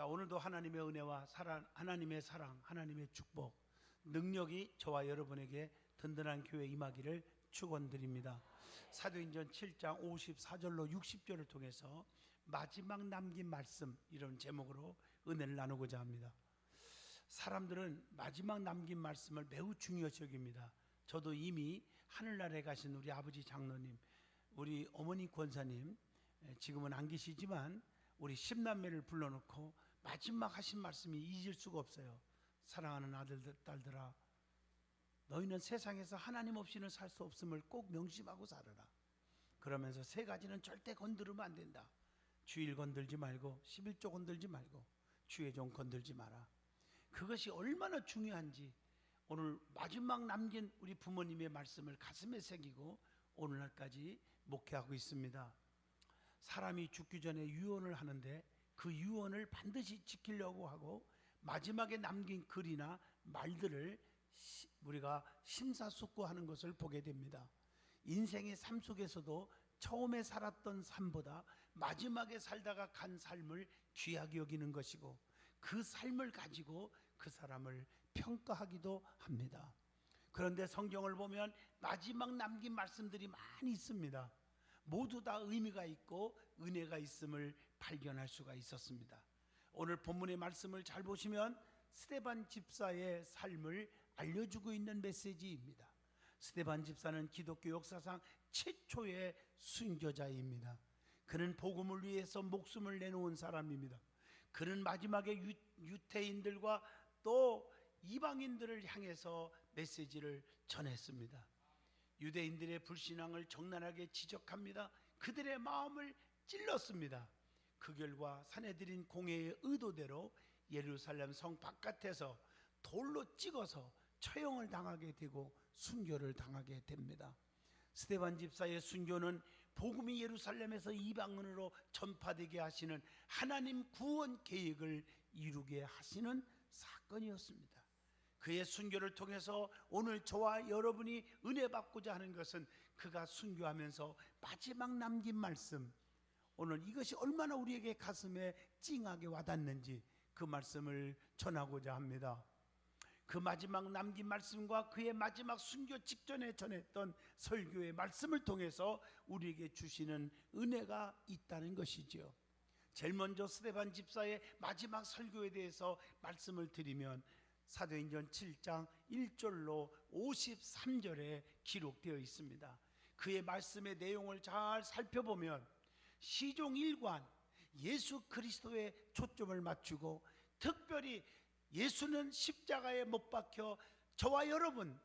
자, 오늘도 하나님의 은혜와 사랑, 하나님의 사랑, 하나님의 축복, 능력이 저와 여러분에게 든든한 교회 임하기를 축원드립니다. 사도행전 7장 54절로 60절을 통해서 마지막 남긴 말씀, 이런 제목으로 은혜를 나누고자 합니다. 사람들은 마지막 남긴 말씀을 매우 중요시 여깁니다. 저도 이미 하늘나라에 가신 우리 아버지 장로님, 우리 어머니 권사님, 지금은 안 계시지만 우리 10남매를 불러놓고 마지막 하신 말씀이 잊을 수가 없어요. 사랑하는 아들들, 딸들아, 너희는 세상에서 하나님 없이는 살 수 없음을 꼭 명심하고 살아라. 그러면서 세 가지는 절대 건드리면 안 된다. 주일 건들지 말고, 11조 건들지 말고, 주의 종 건들지 마라. 그것이 얼마나 중요한지 오늘 마지막 남긴 우리 부모님의 말씀을 가슴에 새기고 오늘날까지 목회하고 있습니다. 사람이 죽기 전에 유언을 하는데 그 유언을 반드시 지키려고 하고 마지막에 남긴 글이나 말들을 우리가 심사숙고하는 것을 보게 됩니다. 인생의 삶 속에서도 처음에 살았던 삶보다 마지막에 살다가 간 삶을 귀하게 여기는 것이고 그 삶을 가지고 그 사람을 평가하기도 합니다. 그런데 성경을 보면 마지막 남긴 말씀들이 많이 있습니다. 모두 다 의미가 있고 은혜가 있음을 발견할 수가 있었습니다. 오늘 본문의 말씀을 잘 보시면 스데반 집사의 삶을 알려주고 있는 메시지입니다. 스데반 집사는 기독교 역사상 최초의 순교자입니다. 그는 복음을 위해서 목숨을 내놓은 사람입니다. 그는 마지막에 유태인들과 또 이방인들을 향해서 메시지를 전했습니다. 유대인들의 불신앙을 적나라하게 지적합니다. 그들의 마음을 찔렀습니다. 그 결과 사내들인 공회의 의도대로 예루살렘 성 바깥에서 돌로 찍어서 처형을 당하게 되고 순교를 당하게 됩니다. 스데반 집사의 순교는 복음이 예루살렘에서 이방인으로 전파되게 하시는 하나님 구원 계획을 이루게 하시는 사건이었습니다. 그의 순교를 통해서 오늘 저와 여러분이 은혜 받고자 하는 것은 그가 순교하면서 마지막 남긴 말씀, 오늘 이것이 얼마나 우리에게 가슴에 찡하게 와닿는지 그 말씀을 전하고자 합니다. 그 마지막 남긴 말씀과 그의 마지막 순교 직전에 전했던 설교의 말씀을 통해서 우리에게 주시는 은혜가 있다는 것이죠. 제일 먼저 스데반 집사의 마지막 설교에 대해서 말씀을 드리면 사도행전 7장 1절로 53절에 기록되어 있습니다. 그의 말씀의 내용을 잘 살펴보면 시종 일관 예수 그리스도의 초점을 맞추고 특별히 예수는 십자가에 못 박혀 저와 여러분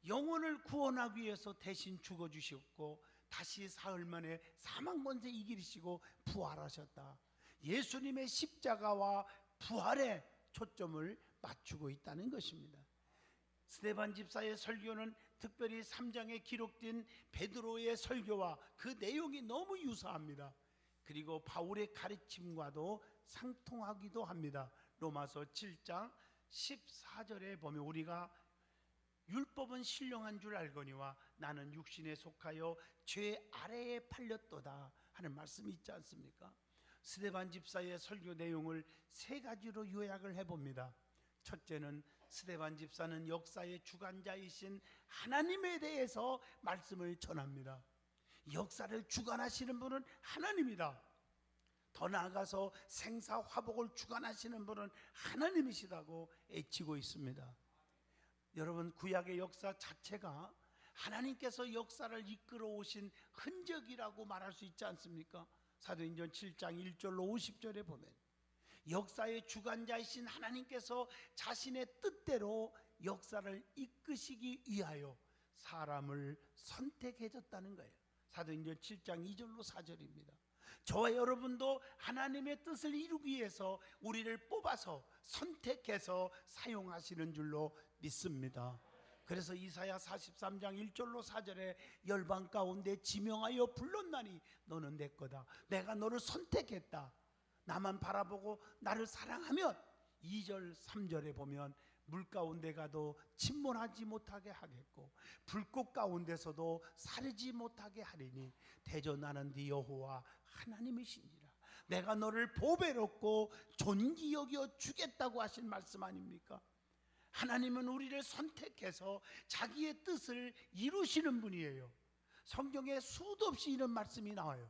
영혼을 구원하기 위해서 대신 죽어주셨고 다시 사흘 만에 사망 권세 이기시고 부활하셨다. 예수님의 십자가와 부활에 초점을 맞추고 있다는 것입니다. 스데반 집사의 설교는 특별히 3장에 기록된 베드로의 설교와 그 내용이 너무 유사합니다. 그리고 바울의 가르침과도 상통하기도 합니다. 로마서 7장 14절에 보면 우리가 율법은 신령한 줄 알거니와 나는 육신에 속하여 죄 아래에 팔렸도다 하는 말씀이 있지 않습니까? 스데반 집사의 설교 내용을 세 가지로 요약을 해봅니다. 첫째는 스데반 집사는 역사의 주관자이신 하나님에 대해서 말씀을 전합니다. 역사를 주관하시는 분은 하나님이다. 더 나아가서 생사화복을 주관하시는 분은 하나님이시다고 애치고 있습니다. 여러분, 구약의 역사 자체가 하나님께서 역사를 이끌어 오신 흔적이라고 말할 수 있지 않습니까? 사도행전 7장 1절로 50절에 보면 역사의 주관자이신 하나님께서 자신의 뜻대로 역사를 이끄시기 위하여 사람을 선택해 줬다는 거예요. 사도행전 7장 2절로 4절입니다. 저와 여러분도 하나님의 뜻을 이루기 위해서 우리를 뽑아서 선택해서 사용하시는 줄로 믿습니다. 그래서 이사야 43장 1절로 4절에 열방 가운데 지명하여 불렀나니 너는 내 거다. 내가 너를 선택했다. 나만 바라보고 나를 사랑하면 2절 3절에 보면 물 가운데 가도 침몰하지 못하게 하겠고 불꽃 가운데서도 사르지 못하게 하리니 대저 나는 네 여호와 하나님이시니라. 내가 너를 보배롭고 존귀 여겨 주겠다고 하신 말씀 아닙니까? 하나님은 우리를 선택해서 자기의 뜻을 이루시는 분이에요. 성경에 수도 없이 이런 말씀이 나와요.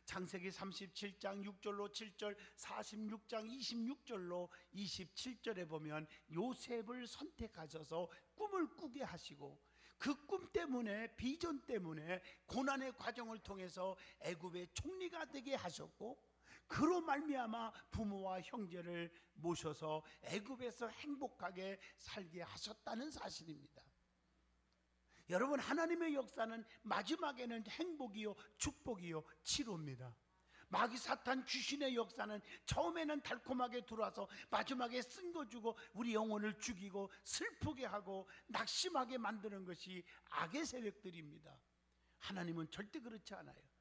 창세기 37장 6절로 7절, 46장 26절로 27절에 보면 요셉을 선택하셔서 꿈을 꾸게 하시고, 그 꿈 때문에, 비전 때문에 고난의 과정을 통해서 애굽의 총리가 되게 하셨고, 그로 말미암아 부모와 형제를 모셔서 애굽에서 행복하게 살게 하셨다는 사실입니다. 여러분, 하나님의 역사는 마지막에는 행복이요, 축복이요, 치료입니다. 마귀 사탄 귀신의 역사는 처음에는 달콤하게 들어와서 마지막에 쓴 거 주고 우리 영혼을 죽이고 슬프게 하고 낙심하게 만드는 것이 악의 세력들입니다. 하나님은 절대 그렇지 않아요.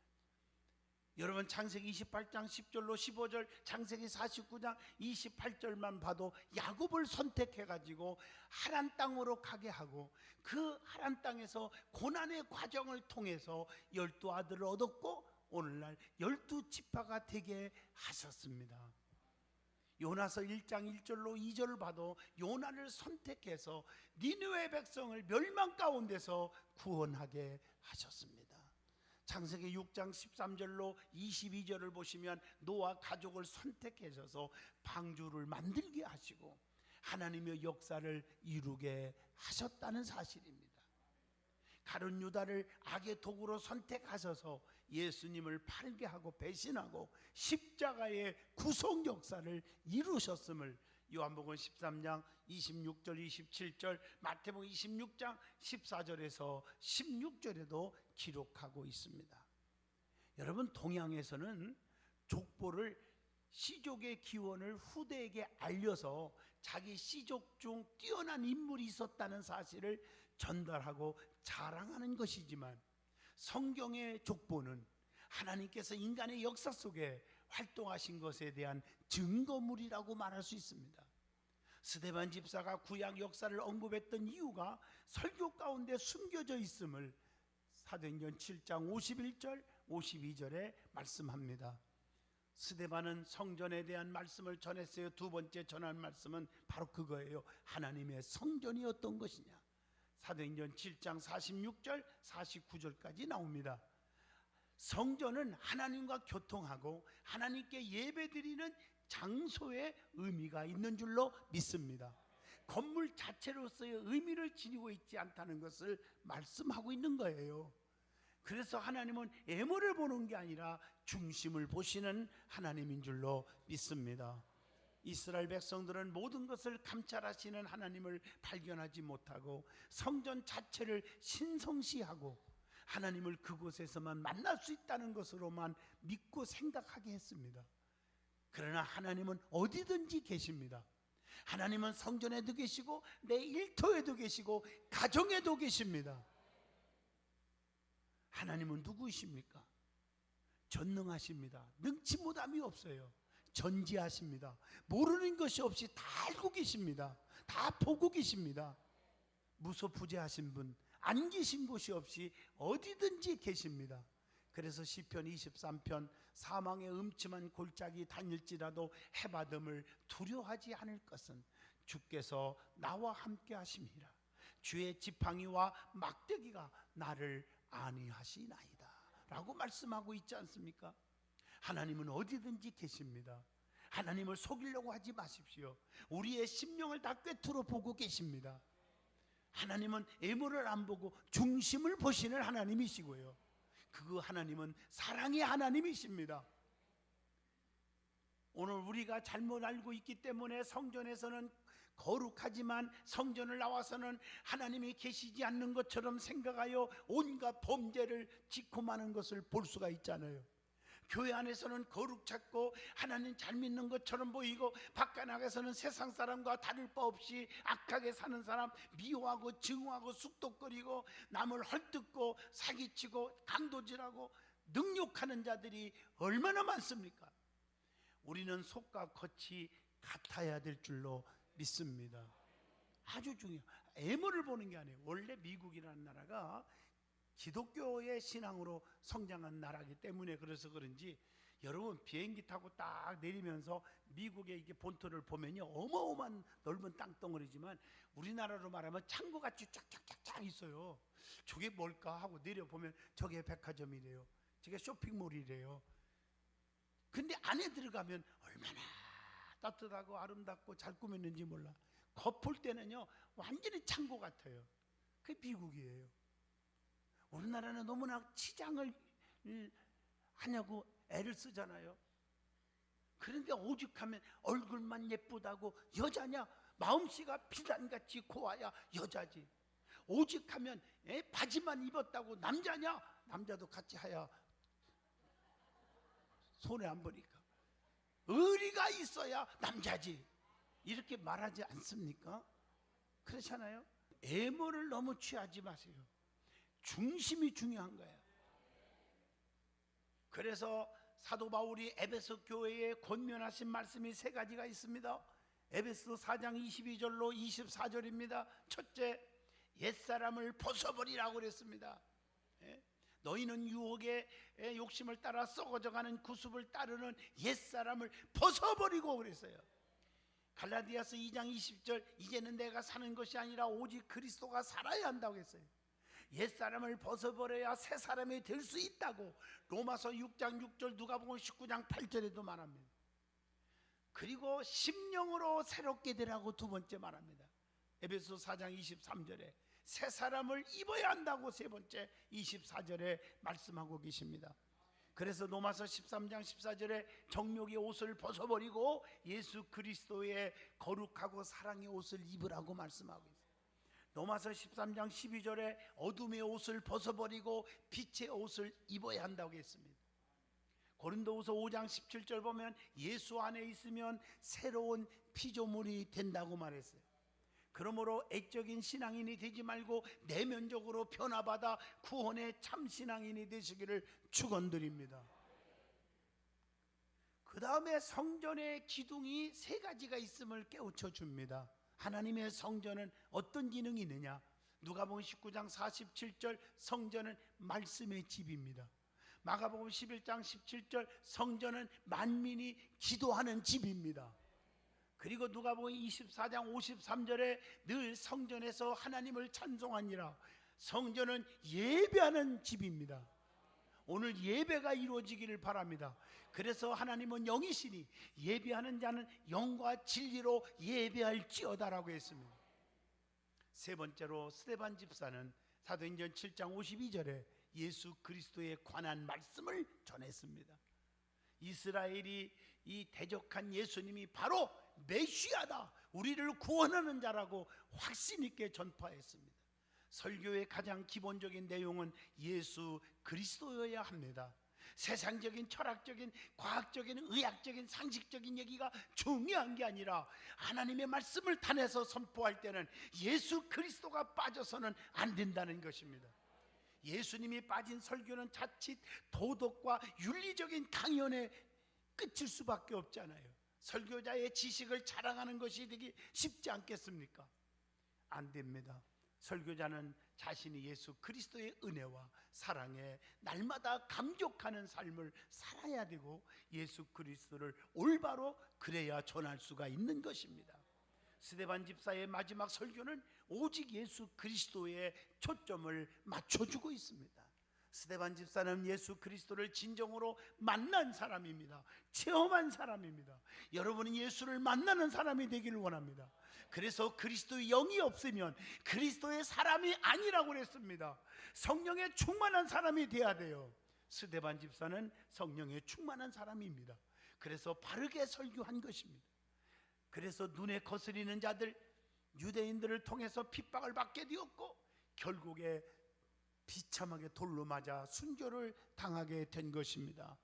여러분, 창세기 28장 10절로 15절, 창세기 49장 28절만 봐도 야곱을 선택해가지고 하란 땅으로 가게 하고, 그 하란 땅에서 고난의 과정을 통해서 12아들을 얻었고 오늘날 12지파가 되게 하셨습니다. 요나서 1장 1절로 2절을 봐도 요나를 선택해서 니느웨 백성을 멸망 가운데서 구원하게 하셨습니다. 창세기 6장 13절로 22절을 보시면 노아 가족을 선택하셔서 방주를 만들게 하시고 하나님의 역사를 이루게 하셨다는 사실입니다. 가룟 유다를 악의 도구로 선택하셔서 예수님을 팔게 하고 배신하고 십자가의 구속 역사를 이루셨음을 요한복음 13장 26절 27절, 마태복음 26장 14절에서 16절에도 기록하고 있습니다. 여러분, 동양에서는 족보를, 씨족의 기원을 후대에게 알려서 자기 씨족 중 뛰어난 인물이 있었다는 사실을 전달하고 자랑하는 것이지만, 성경의 족보는 하나님께서 인간의 역사 속에 활동하신 것에 대한 증거물이라고 말할 수 있습니다. 스데반 집사가 구약 역사를 언급했던 이유가 설교 가운데 숨겨져 있음을 사도행전 7장 51절 52절에 말씀합니다. 스데반은 성전에 대한 말씀을 전했어요. 두 번째 전한 말씀은 바로 그거예요. 하나님의 성전이 어떤 것이냐. 사도행전 7장 46절 49절까지 나옵니다. 성전은 하나님과 교통하고 하나님께 예배드리는 장소의 의미가 있는 줄로 믿습니다. 건물 자체로서의 의미를 지니고 있지 않다는 것을 말씀하고 있는 거예요. 그래서 하나님은 애모를 보는 게 아니라 중심을 보시는 하나님인 줄로 믿습니다. 이스라엘 백성들은 모든 것을 감찰하시는 하나님을 발견하지 못하고 성전 자체를 신성시하고 하나님을 그곳에서만 만날 수 있다는 것으로만 믿고 생각하게 했습니다. 그러나 하나님은 어디든지 계십니다. 하나님은 성전에도 계시고 내 일터에도 계시고 가정에도 계십니다. 하나님은 누구이십니까? 전능하십니다. 능치 못함이 없어요. 전지하십니다. 모르는 것이 없이 다 알고 계십니다. 다 보고 계십니다. 무소부재하신 분, 안 계신 곳이 없이 어디든지 계십니다. 그래서 시편 23편 사망의 음침한 골짜기 다닐지라도 해바듬을 두려워하지 않을 것은 주께서 나와 함께 하심이라. 주의 지팡이와 막대기가 나를 안위하시나이다 라고 말씀하고 있지 않습니까? 하나님은 어디든지 계십니다. 하나님을 속이려고 하지 마십시오. 우리의 심령을 다 꿰뚫어 보고 계십니다. 하나님은 애모를 안 보고 중심을 보시는 하나님이시고요, 그 하나님은 사랑의 하나님이십니다. 오늘 우리가 잘못 알고 있기 때문에 성전에서는 거룩하지만 성전을 나와서는 하나님이 계시지 않는 것처럼 생각하여 온갖 범죄를 짓고 마는 것을 볼 수가 있잖아요. 교회 안에서는 거룩 찾고 하나님 잘 믿는 것처럼 보이고 바깥 나가서는 세상 사람과 다를 바 없이 악하게 사는 사람 미워하고 증오하고 쑥덕거리고 남을 헐뜯고 사기치고 강도질하고 능욕하는 자들이 얼마나 많습니까? 우리는 속과 겉이 같아야 될 줄로 믿습니다. 아주 중요해요. 애모를 보는 게 아니에요. 원래 미국이라는 나라가 기독교의 신앙으로 성장한 나라이기 때문에 그래서 그런지 여러분 비행기 타고 딱 내리면서 미국의 이게 본토를 보면요 어마어마한 넓은 땅덩어리지만 우리나라로 말하면 창고같이 쫙쫙쫙쫙 있어요. 저게 뭘까 하고 내려보면 저게 백화점이래요. 저게 쇼핑몰이래요. 근데 안에 들어가면 얼마나 따뜻하고 아름답고 잘 꾸몄는지 몰라. 겉볼 때는요 완전히 창고 같아요. 그게 미국이에요. 우리나라는 너무나 치장을 하냐고 애를 쓰잖아요. 그런데 오죽하면 얼굴만 예쁘다고 여자냐? 마음씨가 비단같이 고와야 여자지. 오죽하면 바지만 입었다고 남자냐? 남자도 같이 하야 손해 안 보니까. 의리가 있어야 남자지. 이렇게 말하지 않습니까? 그렇잖아요. 애모를 너무 취하지 마세요. 중심이 중요한 거예요. 그래서 사도 바울이 에베소 교회에 권면하신 말씀이 세 가지가 있습니다. 에베소 4장 22절로 24절입니다. 첫째, 옛사람을 벗어버리라고 그랬습니다. 너희는 유혹의 욕심을 따라 썩어져가는 구습을 따르는 옛사람을 벗어버리고 그랬어요. 갈라디아서 2장 20절, 이제는 내가 사는 것이 아니라 오직 그리스도가 살아야 한다고 했어요. 옛사람을 벗어버려야 새 사람이 될 수 있다고 로마서 6장 6절, 누가복음 19장 8절에도 말합니다. 그리고 심령으로 새롭게 되라고 두 번째 말합니다. 에베소 4장 23절에 새 사람을 입어야 한다고 세 번째 24절에 말씀하고 계십니다. 그래서 로마서 13장 14절에 정욕의 옷을 벗어버리고 예수 그리스도의 거룩하고 사랑의 옷을 입으라고 말씀하고 있어요. 로마서 13장 12절에 어둠의 옷을 벗어버리고 빛의 옷을 입어야 한다고 했습니다. 고린도후서 5장 17절 보면 예수 안에 있으면 새로운 피조물이 된다고 말했어요. 그러므로 애적인 신앙인이 되지 말고 내면적으로 변화받아 구원의 참 신앙인이 되시기를 축원드립니다. 그 다음에 성전의 기둥이 세 가지가 있음을 깨우쳐 줍니다. 하나님의 성전은 어떤 기능이 있느냐? 누가복음 19장 47절, 성전은 말씀의 집입니다. 마가복음 11장 17절, 성전은 만민이 기도하는 집입니다. 그리고 누가복음 24장 53절에 늘 성전에서 하나님을 찬송하니라. 성전은 예배하는 집입니다. 오늘 예배가 이루어지기를 바랍니다. 그래서 하나님은 영이시니 예배하는 자는 영과 진리로 예배할지어다라고 했습니다. 세 번째로 스데반 집사는 사도행전 7장 52절에 예수 그리스도에 관한 말씀을 전했습니다. 이스라엘이 이 대적한 예수님이 바로 메시아다, 우리를 구원하는 자라고 확신 있게 전파했습니다. 설교의 가장 기본적인 내용은 예수 그리스도여야 합니다. 세상적인 철학적인 과학적인 의학적인 상식적인 얘기가 중요한 게 아니라 하나님의 말씀을 탄해서 선포할 때는 예수 그리스도가 빠져서는 안 된다는 것입니다. 예수님이 빠진 설교는 자칫 도덕과 윤리적인 강연에 끝일 수밖에 없잖아요. 설교자의 지식을 자랑하는 것이 되기 쉽지 않겠습니까? 안 됩니다. 설교자는 자신이 예수 그리스도의 은혜와 사랑에 날마다 감격하는 삶을 살아야 되고 예수 그리스도를 올바로 그래야 전할 수가 있는 것입니다. 스데반 집사의 마지막 설교는 오직 예수 그리스도에 초점을 맞춰주고 있습니다. 스데반 집사는 예수 그리스도를 진정으로 만난 사람입니다. 체험한 사람입니다. 여러분은 예수를 만나는 사람이 되기를 원합니다. 그래서 그리스도의 영이 없으면 그리스도의 사람이 아니라고 그랬습니다. 성령에 충만한 사람이 돼야 돼요. 스데반 집사는 성령에 충만한 사람입니다. 그래서 바르게 설교한 것입니다. 그래서 눈에 거스리는 자들, 유대인들을 통해서 핍박을 받게 되었고 결국에 비참하게 돌로 맞아 순교를 당하게 된 것입니다.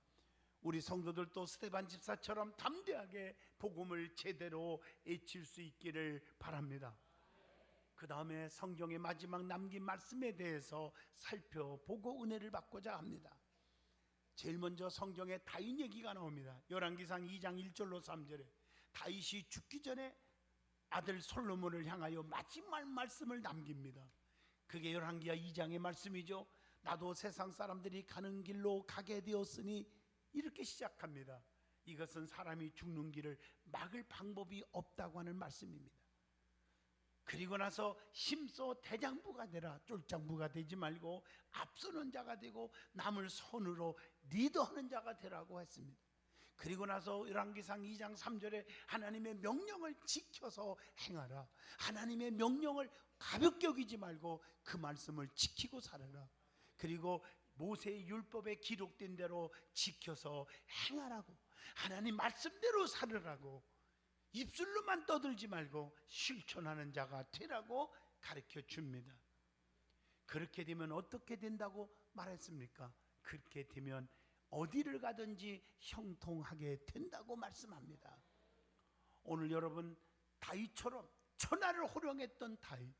우리 성도들도 스데반 집사처럼 담대하게 복음을 제대로 외칠 수 있기를 바랍니다. 그 다음에 성경의 마지막 남긴 말씀에 대해서 살펴보고 은혜를 받고자 합니다. 제일 먼저 성경에 다윗 얘기가 나옵니다. 열왕기상 2장 1절로 3절에 다윗이 죽기 전에 아들 솔로몬을 향하여 마지막 말씀을 남깁니다. 그게 열왕기하 2장의 말씀이죠. 나도 세상 사람들이 가는 길로 가게 되었으니 이렇게 시작합니다. 이것은 사람이 죽는 길을 막을 방법이 없다고 하는 말씀입니다. 그리고 나서 힘써 대장부가 되라. 쫄장부가 되지 말고 앞서는 자가 되고 남을 손으로 리더하는 자가 되라고 했습니다. 그리고 나서 열왕기상 2장 3절에 하나님의 명령을 지켜서 행하라. 하나님의 명령을 가볍게 여기지 말고 그 말씀을 지키고 살아라. 그리고 모세의 율법에 기록된 대로 지켜서 행하라고, 하나님 말씀대로 살으라고, 입술로만 떠들지 말고 실천하는 자가 되라고 가르쳐 줍니다. 그렇게 되면 어떻게 된다고 말했습니까? 그렇게 되면 어디를 가든지 형통하게 된다고 말씀합니다. 오늘 여러분, 다윗처럼 천하를 호령했던 다윗,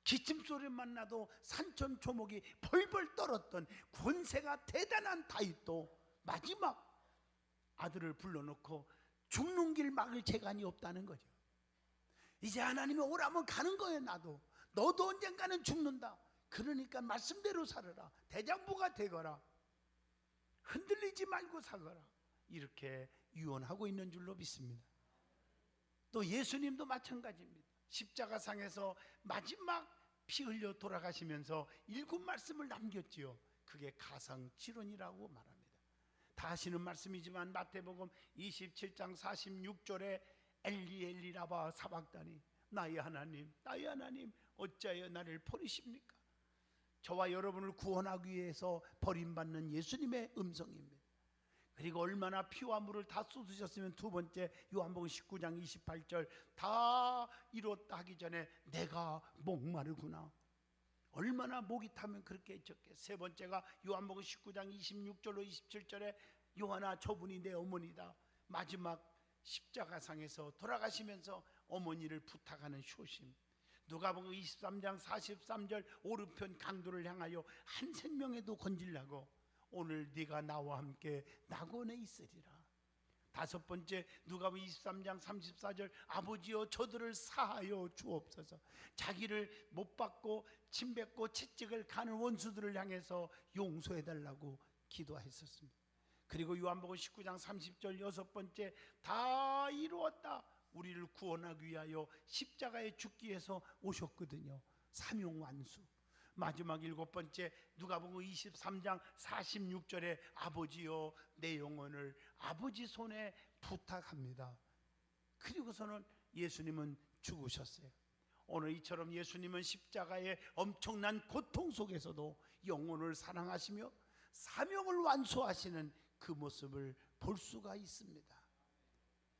기침소리만 나도 산천초목이 벌벌 떨었던 권세가 대단한 다윗도 마지막 아들을 불러놓고 죽는 길 막을 재간이 없다는 거죠. 이제 하나님이 오라면 가는 거예요. 너도 언젠가는 죽는다. 그러니까 말씀대로 살아라. 대장부가 되거라. 흔들리지 말고 살거라. 이렇게 유언하고 있는 줄로 믿습니다. 또 예수님도 마찬가지입니다. 십자가상에서 마지막 피 흘려 돌아가시면서 일곱 말씀을 남겼지요. 그게 가상칠언이라고 말합니다. 다 아시는 말씀이지만 마태복음 27장 46절에 엘리 엘리 라바 사박다니, 나의 하나님 나의 하나님 어찌하여 나를 버리십니까? 저와 여러분을 구원하기 위해서 버림받는 예수님의 음성입니다. 그리고 얼마나 피와 물을 다 쏟으셨으면 두 번째 요한복음 19장 28절 다 이뤘다 하기 전에 내가 목마르구나. 얼마나 목이 타면 그렇게 했겠게. 세 번째가 요한복음 19장 26절로 27절에 요한아 저분이 내 어머니다. 마지막 십자가상에서 돌아가시면서 어머니를 부탁하는 효심. 누가복음 23장 43절 오른편 강도를 향하여 한 생명에도 건질라고 오늘 네가 나와 함께 낙원에 있으리라. 다섯 번째 누가복음 23장 34절 아버지여 저들을 사하여 주옵소서. 자기를 못 받고 침뱉고 채찍을 가는 원수들을 향해서 용서해달라고 기도했었습니다. 그리고 요한복음 19장 30절 여섯 번째 다 이루었다. 우리를 구원하기 위하여 십자가에 죽기 위해서 오셨거든요. 사명완수. 마지막 일곱 번째 누가복음 23장 46절에 아버지여 내 영혼을 아버지 손에 부탁합니다. 그리고서는 예수님은 죽으셨어요. 오늘 이처럼 예수님은 십자가의 엄청난 고통 속에서도 영혼을 사랑하시며 사명을 완수하시는 그 모습을 볼 수가 있습니다.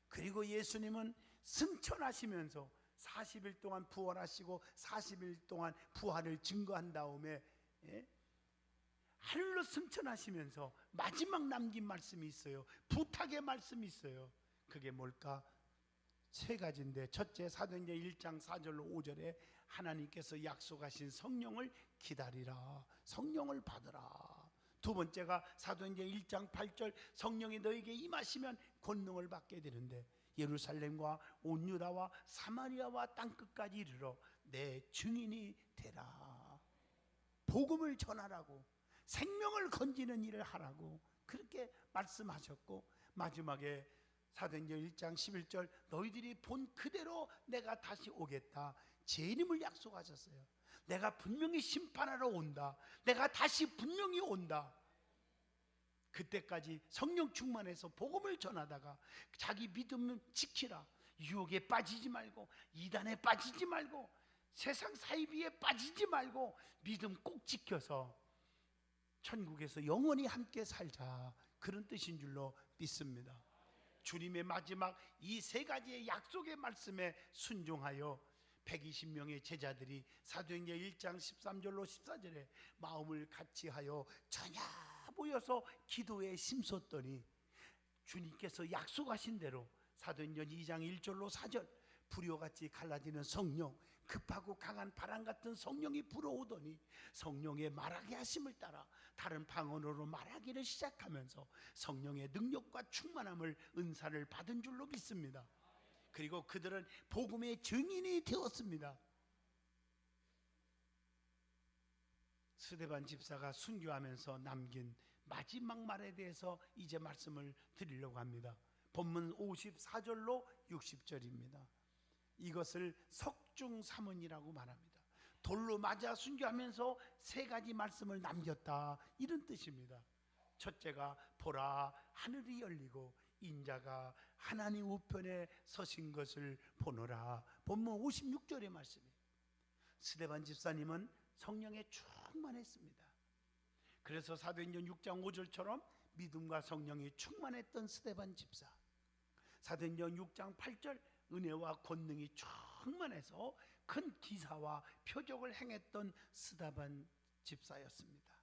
그리고 예수님은 승천하시면서 40일 동안 부활하시고 40일 동안 부활을 증거한 다음에 하늘로 승천하시면서 마지막 남긴 말씀이 있어요. 부탁의 말씀이 있어요. 그게 뭘까? 세 가지인데, 첫째 사도행전 1장 4절로 5절에 하나님께서 약속하신 성령을 기다리라. 성령을 받으라. 두 번째가 사도행전 1장 8절 성령이 너에게 임하시면 권능을 받게 되는데 예루살렘과 온 유다와 사마리아와 땅끝까지 이르러 내 증인이 되라. 복음을 전하라고, 생명을 건지는 일을 하라고 그렇게 말씀하셨고, 마지막에 사도행전 1장 11절 너희들이 본 그대로 내가 다시 오겠다. 재림을 약속하셨어요. 내가 분명히 심판하러 온다. 내가 다시 분명히 온다. 그때까지 성령 충만해서 복음을 전하다가 자기 믿음을 지키라. 유혹에 빠지지 말고, 이단에 빠지지 말고, 세상 사이비에 빠지지 말고 믿음 꼭 지켜서 천국에서 영원히 함께 살자. 그런 뜻인 줄로 믿습니다. 주님의 마지막 이 세 가지의 약속의 말씀에 순종하여 120명의 제자들이 사도행전 1장 13절로 14절에 마음을 같이하여 전야 모여서 기도에 힘썼더니 주님께서 약속하신 대로 사도행전 2장 1절로 4절 불효같이 갈라지는 성령, 급하고 강한 바람 같은 성령이 불어오더니 성령의 말하게 하심을 따라 다른 방언으로 말하기를 시작하면서 성령의 능력과 충만함을 은사를 받은 줄로 믿습니다. 그리고 그들은 복음의 증인이 되었습니다. 스데반 집사가 순교하면서 남긴 마지막 말에 대해서 이제 말씀을 드리려고 합니다. 본문 54절로 60절입니다. 이것을 석중삼언이라고 말합니다. 돌로 맞아 순교하면서 세 가지 말씀을 남겼다, 이런 뜻입니다. 첫째가 보라 하늘이 열리고 인자가 하나님 우편에 서신 것을 보노라. 본문 56절의 말씀이에요. 스데반 집사님은 성령에 충만했습니다. 그래서 사도행전 6장 5절처럼 믿음과 성령이 충만했던 스데반 집사, 사도행전 6장 8절 은혜와 권능이 충만해서 큰 기사와 표적을 행했던 스데반 집사였습니다.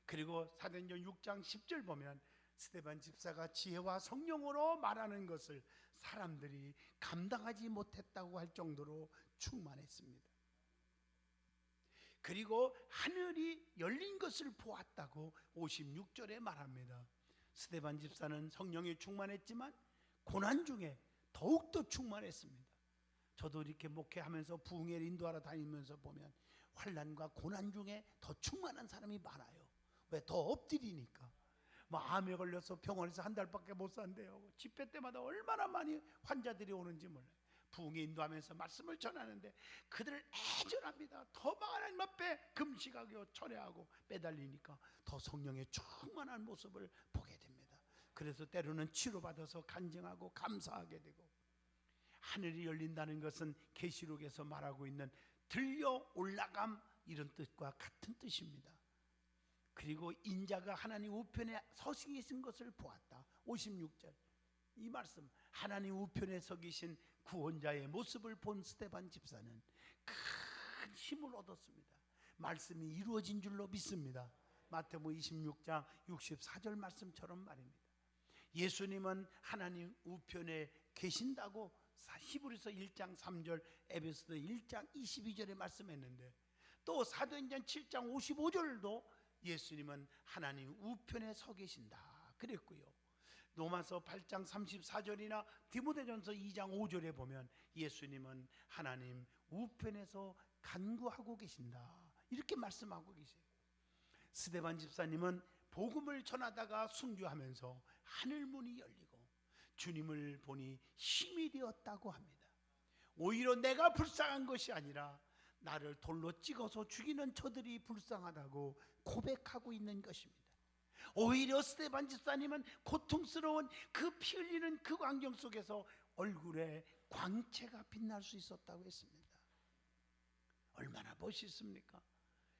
그리고 사도행전 6장 10절 보면 스데반 집사가 지혜와 성령으로 말하는 것을 사람들이 감당하지 못했다고 할 정도로 충만했습니다. 그리고 하늘이 열린 것을 보았다고 56절에 말합니다. 스데반 집사는 성령에 충만했지만 고난 중에 더욱더 충만했습니다. 저도 이렇게 목회하면서 부흥회를 인도하러 다니면서 보면 환난과 고난 중에 더 충만한 사람이 많아요. 왜? 더 엎드리니까. 뭐 암에 걸려서 병원에서 한 달밖에 못 산대요. 집회 때마다 얼마나 많이 환자들이 오는지 몰라요. 부흥회 인도하면서 말씀을 전하는데 그들을 애절합니다. 더 하나님 앞에 금식하고 철회하고 매달리니까 더 성령의 충만한 모습을 보게 됩니다. 그래서 때로는 치료받아서 간증하고 감사하게 되고, 하늘이 열린다는 것은 계시록에서 말하고 있는 들려 올라감, 이런 뜻과 같은 뜻입니다. 그리고 인자가 하나님 우편에 서시 계신 것을 보았다. 56절 이 말씀, 하나님 우편에 서 계신 구원자의 모습을 본 스데반 집사는 큰 힘을 얻었습니다. 말씀이 이루어진 줄로 믿습니다. 마태복음 26장 64절 말씀처럼 말입니다. 예수님은 하나님 우편에 계신다고 히브리서 1장 3절, 에베소서 1장 22절에 말씀했는데, 또 사도행전 7장 55절도 예수님은 하나님 우편에 서 계신다 그랬고요. 로마서 8장 34절이나 디모데전서 2장 5절에 보면 예수님은 하나님 우편에서 간구하고 계신다, 이렇게 말씀하고 계세요. 스데반 집사님은 복음을 전하다가 순교하면서 하늘문이 열리고 주님을 보니 힘이 되었다고 합니다. 오히려 내가 불쌍한 것이 아니라 나를 돌로 찍어서 죽이는 저들이 불쌍하다고 고백하고 있는 것입니다. 오히려 스데반 집사님은 고통스러운 그 피 흘리는 그 광경 속에서 얼굴에 광채가 빛날 수 있었다고 했습니다. 얼마나 멋있습니까?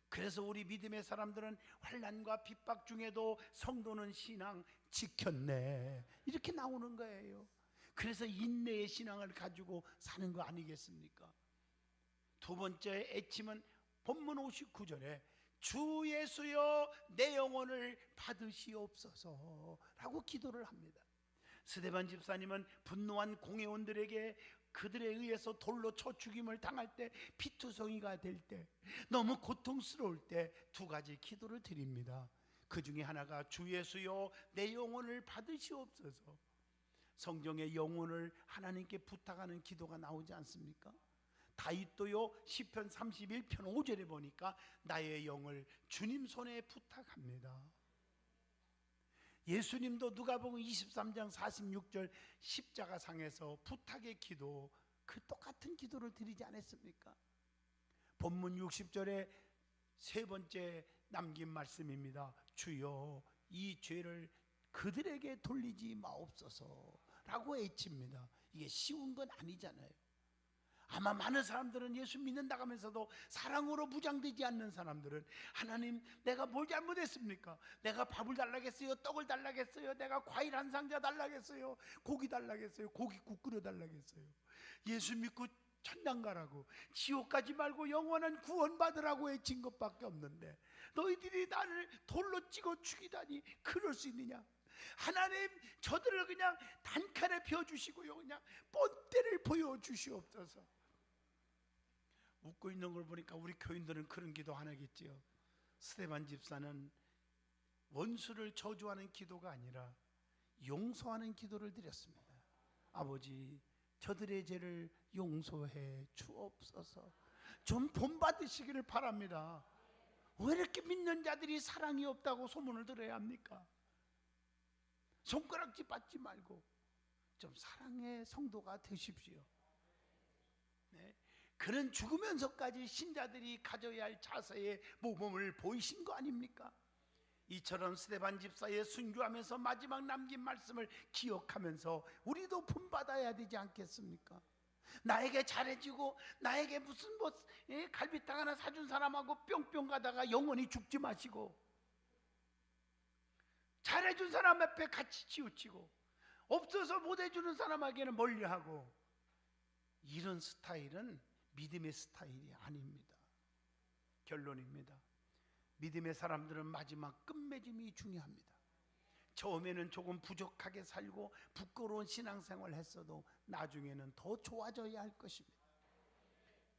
그래서 우리 믿음의 사람들은 환난과 핍박 중에도 성도는 신앙 지켰네, 이렇게 나오는 거예요. 그래서 인내의 신앙을 가지고 사는 거 아니겠습니까? 두 번째 애침은 본문 59절에 주 예수여 내 영혼을 받으시옵소서 라고 기도를 합니다. 스데반 집사님은 분노한 공회원들에게 그들에 의해서 돌로 쳐 죽임을 당할 때, 피투성이가 될 때, 너무 고통스러울 때 두 가지 기도를 드립니다. 그 중에 하나가 주 예수여 내 영혼을 받으시옵소서. 성경에 영혼을 하나님께 부탁하는 기도가 나오지 않습니까? 다윗도요 시편 31편 5절에 보니까 나의 영을 주님 손에 부탁합니다. 예수님도 누가복음 23장 46절 십자가상에서 부탁의 기도, 그 똑같은 기도를 드리지 않았습니까? 본문 60절에 세 번째 남긴 말씀입니다. 주여 이 죄를 그들에게 돌리지 마옵소서 라고 외칩니다. 이게 쉬운 건 아니잖아요. 아마 많은 사람들은 예수 믿는다고 하면서도 사랑으로 무장되지 않는 사람들은, 하나님 내가 뭘 잘못했습니까? 내가 밥을 달라겠어요? 떡을 달라겠어요? 내가 과일 한 상자 달라겠어요? 고기 달라겠어요? 고깃국 끓여 달라겠어요? 예수 믿고 천당 가라고, 지옥 가지 말고 영원한 구원 받으라고 외친 것밖에 없는데 너희들이 나를 돌로 찍어 죽이다니 그럴 수 있느냐? 하나님 저들을 그냥 단칼에 펴주시고요, 그냥 뻔때를 보여주시옵소서. 웃고 있는 걸 보니까 우리 교인들은 그런 기도 안 하겠지요. 스데반 집사는 원수를 저주하는 기도가 아니라 용서하는 기도를 드렸습니다. 아버지 저들의 죄를 용서해 주옵소서. 좀 본받으시기를 바랍니다. 왜 이렇게 믿는 자들이 사랑이 없다고 소문을 들어야 합니까? 손가락질 받지 말고 좀 사랑의 성도가 되십시오. 네. 그런 죽으면서까지 신자들이 가져야 할 자세의 모범을 보이신 거 아닙니까? 이처럼 스데반 집사의 순교하면서 마지막 남긴 말씀을 기억하면서 우리도 본받아야 되지 않겠습니까? 나에게 잘해주고 나에게 무슨 갈비탕 하나 사준 사람하고 뿅뿅 가다가 영원히 죽지 마시고, 잘해준 사람 앞에 같이 치우치고 없어서 못해주는 사람에게는 멀리하고, 이런 스타일은 믿음의 스타일이 아닙니다. 결론입니다. 믿음의 사람들은 마지막 끝맺음이 중요합니다. 처음에는 조금 부족하게 살고 부끄러운 신앙생활을 했어도 나중에는 더 좋아져야 할 것입니다.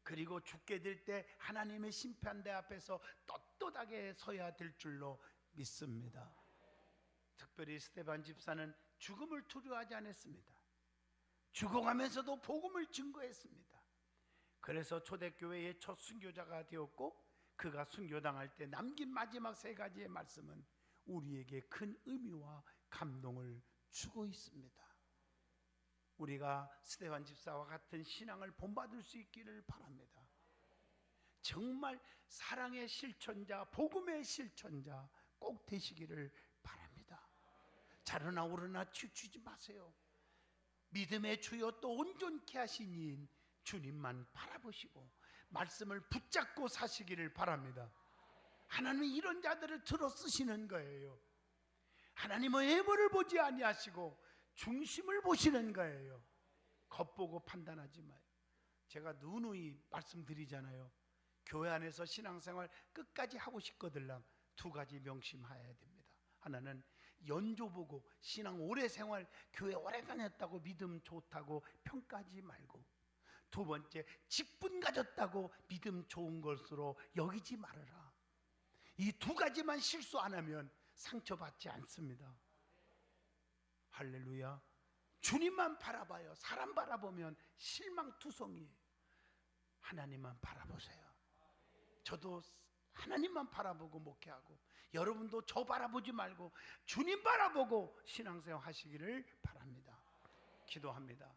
그리고 죽게 될 때 하나님의 심판대 앞에서 떳떳하게 서야 될 줄로 믿습니다. 특별히 스데반 집사는 죽음을 두려워하지 않았습니다. 죽어가면서도 복음을 증거했습니다. 그래서 초대교회의 첫 순교자가 되었고, 그가 순교당할 때 남긴 마지막 3가지의 말씀은 우리에게 큰 의미와 감동을 주고 있습니다. 우리가 스데반 집사와 같은 신앙을 본받을 수 있기를 바랍니다. 정말 사랑의 실천자, 복음의 실천자 꼭 되시기를 바랍니다. 자르나 오르나 치우치지 마세요. 믿음의 주여 또 온전케 하신 이인 주님만 바라보시고 말씀을 붙잡고 사시기를 바랍니다. 하나님은 이런 자들을 들어 쓰시는 거예요. 하나님은 외모를 보지 아니하시고 중심을 보시는 거예요. 겉보고 판단하지 마요. 제가 누누이 말씀드리잖아요. 교회 안에서 신앙생활 끝까지 하고 싶거들랑 2가지 명심해야 됩니다. 하나는 연조 보고 신앙 오래 생활, 교회 오래 다녔다고 믿음 좋다고 평가하지 말고, 2번째 직분 가졌다고 믿음 좋은 것으로 여기지 말아라. 이 2가지만 실수 안 하면 상처받지 않습니다. 할렐루야. 주님만 바라봐요. 사람 바라보면 실망투성이에요. 하나님만 바라보세요. 저도 하나님만 바라보고 목회하고, 여러분도 저 바라보지 말고 주님 바라보고 신앙생활 하시기를 바랍니다. 기도합니다.